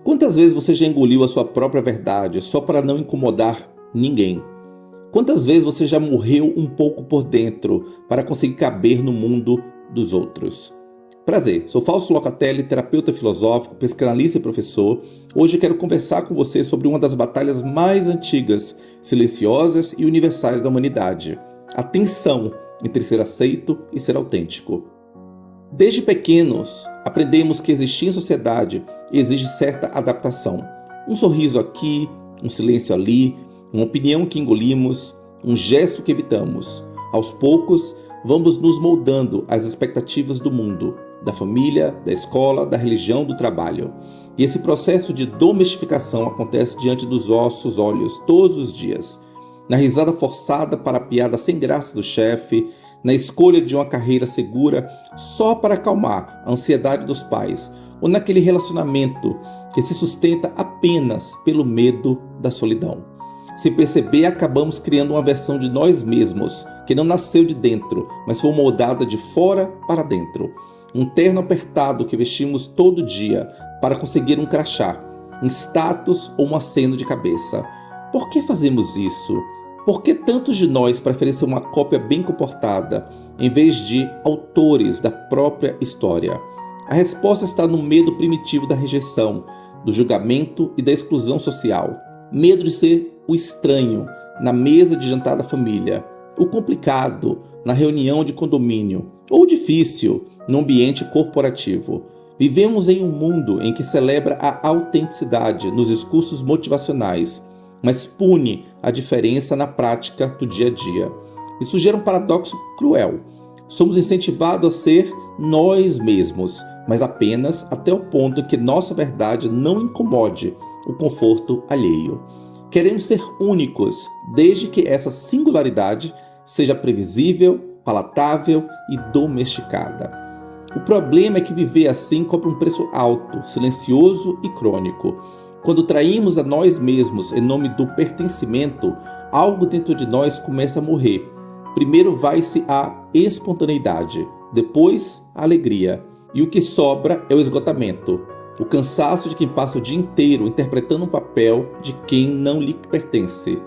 Quantas vezes você já engoliu a sua própria verdade só para não incomodar ninguém? Quantas vezes você já morreu um pouco por dentro para conseguir caber no mundo dos outros? Prazer, sou Fausto Locatelli, terapeuta filosófico, psicanalista e professor. Hoje quero conversar com você sobre uma das batalhas mais antigas, silenciosas e universais da humanidade: a tensão entre ser aceito e ser autêntico. Desde pequenos, aprendemos que existir em sociedade exige certa adaptação. Um sorriso aqui, um silêncio ali, uma opinião que engolimos, um gesto que evitamos. Aos poucos, vamos nos moldando às expectativas do mundo, da família, da escola, da religião, do trabalho. E esse processo de domesticação acontece diante dos nossos olhos todos os dias. Na risada forçada para a piada sem graça do chefe, na escolha de uma carreira segura só para acalmar a ansiedade dos pais, ou naquele relacionamento que se sustenta apenas pelo medo da solidão. Sem perceber, acabamos criando uma versão de nós mesmos que não nasceu de dentro, mas foi moldada de fora para dentro. Um terno apertado que vestimos todo dia para conseguir um crachá, um status ou um aceno de cabeça. Por que fazemos isso? Por que tantos de nós preferem ser uma cópia bem comportada, em vez de autores da própria história? A resposta está no medo primitivo da rejeição, do julgamento e da exclusão social. Medo de ser o estranho na mesa de jantar da família, o complicado na reunião de condomínio, ou o difícil no ambiente corporativo. Vivemos em um mundo em que celebra a autenticidade nos discursos motivacionais, mas pune a diferença na prática do dia a dia. Isso gera um paradoxo cruel. Somos incentivados a ser nós mesmos, mas apenas até o ponto em que nossa verdade não incomode o conforto alheio. Queremos ser únicos, desde que essa singularidade seja previsível, palatável e domesticada. O problema é que viver assim cobra um preço alto, silencioso e crônico. Quando traímos a nós mesmos em nome do pertencimento, algo dentro de nós começa a morrer. Primeiro vai-se a espontaneidade, depois a alegria. E o que sobra é o esgotamento, o cansaço de quem passa o dia inteiro interpretando um papel de quem não lhe pertence.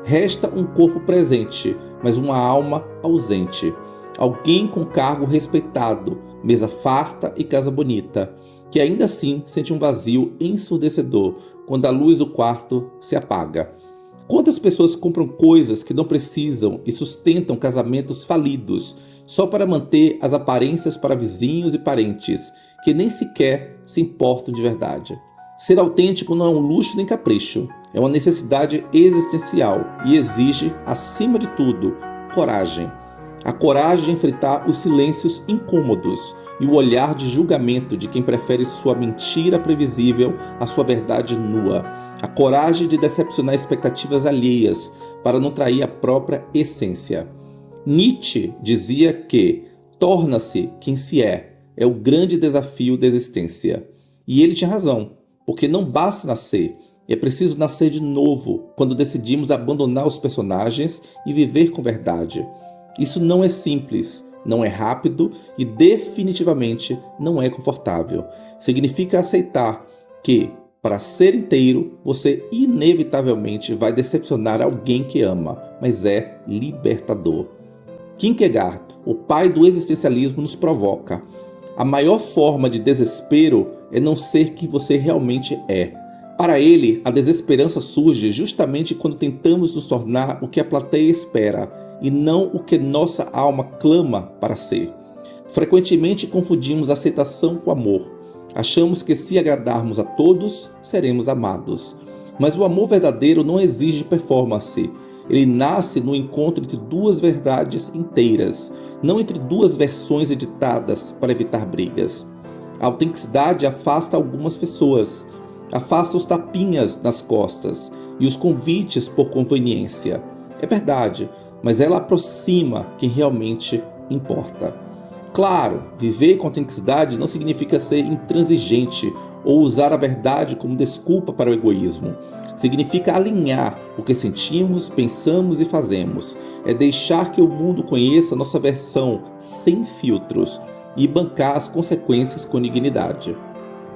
Resta um corpo presente, mas uma alma ausente. Alguém com cargo respeitado, mesa farta e casa bonita, que ainda assim sente um vazio ensurdecedor quando a luz do quarto se apaga. Quantas pessoas compram coisas que não precisam e sustentam casamentos falidos só para manter as aparências para vizinhos e parentes que nem sequer se importam de verdade? Ser autêntico não é um luxo nem capricho, é uma necessidade existencial e exige, acima de tudo, coragem. A coragem de enfrentar os silêncios incômodos e o olhar de julgamento de quem prefere sua mentira previsível à sua verdade nua. A coragem de decepcionar expectativas alheias para não trair a própria essência. Nietzsche dizia que torna-se quem se é o grande desafio da existência. E ele tinha razão, porque não basta nascer, é preciso nascer de novo quando decidimos abandonar os personagens e viver com verdade. Isso não é simples, não é rápido e definitivamente não é confortável. Significa aceitar que, para ser inteiro, você inevitavelmente vai decepcionar alguém que ama, mas é libertador. Kierkegaard, o pai do existencialismo, nos provoca. A maior forma de desespero é não ser quem você realmente é. Para ele, a desesperança surge justamente quando tentamos nos tornar o que a plateia espera e não o que nossa alma clama para ser. Frequentemente confundimos aceitação com amor. Achamos que se agradarmos a todos, seremos amados. Mas o amor verdadeiro não exige performance. Ele nasce no encontro entre duas verdades inteiras, não entre duas versões editadas para evitar brigas. A autenticidade afasta algumas pessoas, afasta os tapinhas nas costas e os convites por conveniência. É verdade, mas ela aproxima quem realmente importa. Claro, viver com autenticidade não significa ser intransigente ou usar a verdade como desculpa para o egoísmo. Significa alinhar o que sentimos, pensamos e fazemos. É deixar que o mundo conheça nossa versão sem filtros e bancar as consequências com dignidade.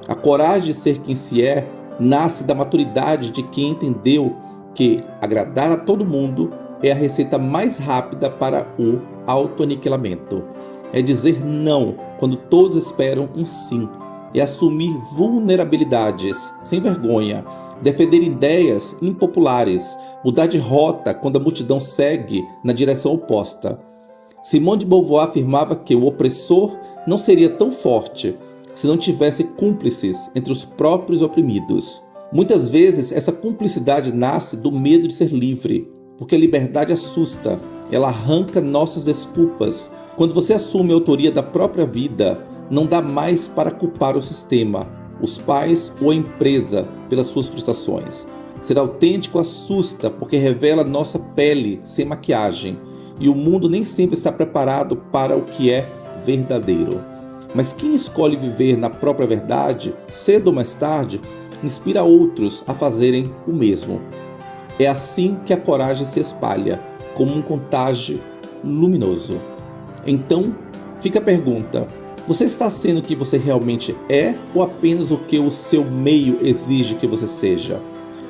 A coragem de ser quem se é nasce da maturidade de quem entendeu que agradar a todo mundo é a receita mais rápida para o autoaniquilamento. É dizer não quando todos esperam um sim. É assumir vulnerabilidades sem vergonha, defender ideias impopulares, mudar de rota quando a multidão segue na direção oposta. Simone de Beauvoir afirmava que o opressor não seria tão forte se não tivesse cúmplices entre os próprios oprimidos. Muitas vezes essa cumplicidade nasce do medo de ser livre, porque a liberdade assusta, ela arranca nossas desculpas. Quando você assume a autoria da própria vida, não dá mais para culpar o sistema, os pais ou a empresa pelas suas frustrações. Ser autêntico assusta porque revela nossa pele sem maquiagem, e o mundo nem sempre está preparado para o que é verdadeiro. Mas quem escolhe viver na própria verdade, cedo ou mais tarde, inspira outros a fazerem o mesmo. É assim que a coragem se espalha, como um contágio luminoso. Então, fica a pergunta: você está sendo o que você realmente é ou apenas o que o seu meio exige que você seja?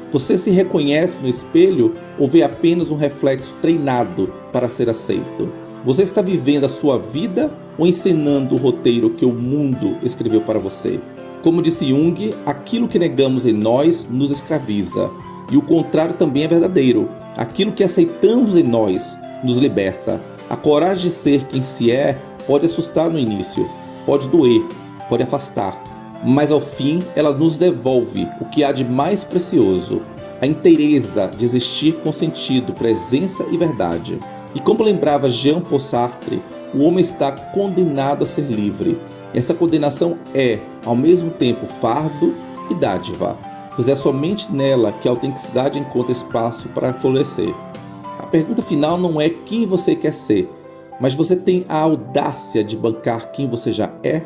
Você se reconhece no espelho ou vê apenas um reflexo treinado para ser aceito? Você está vivendo a sua vida ou encenando o roteiro que o mundo escreveu para você? Como disse Jung, aquilo que negamos em nós nos escraviza. E o contrário também é verdadeiro. Aquilo que aceitamos em nós nos liberta. A coragem de ser quem se é pode assustar no início, pode doer, pode afastar. Mas ao fim ela nos devolve o que há de mais precioso, a inteireza de existir com sentido, presença e verdade. E como lembrava Jean Paul Sartre, o homem está condenado a ser livre. Essa condenação é, ao mesmo tempo, fardo e dádiva, pois é somente nela que a autenticidade encontra espaço para florescer. A pergunta final não é quem você quer ser, mas você tem a audácia de bancar quem você já é?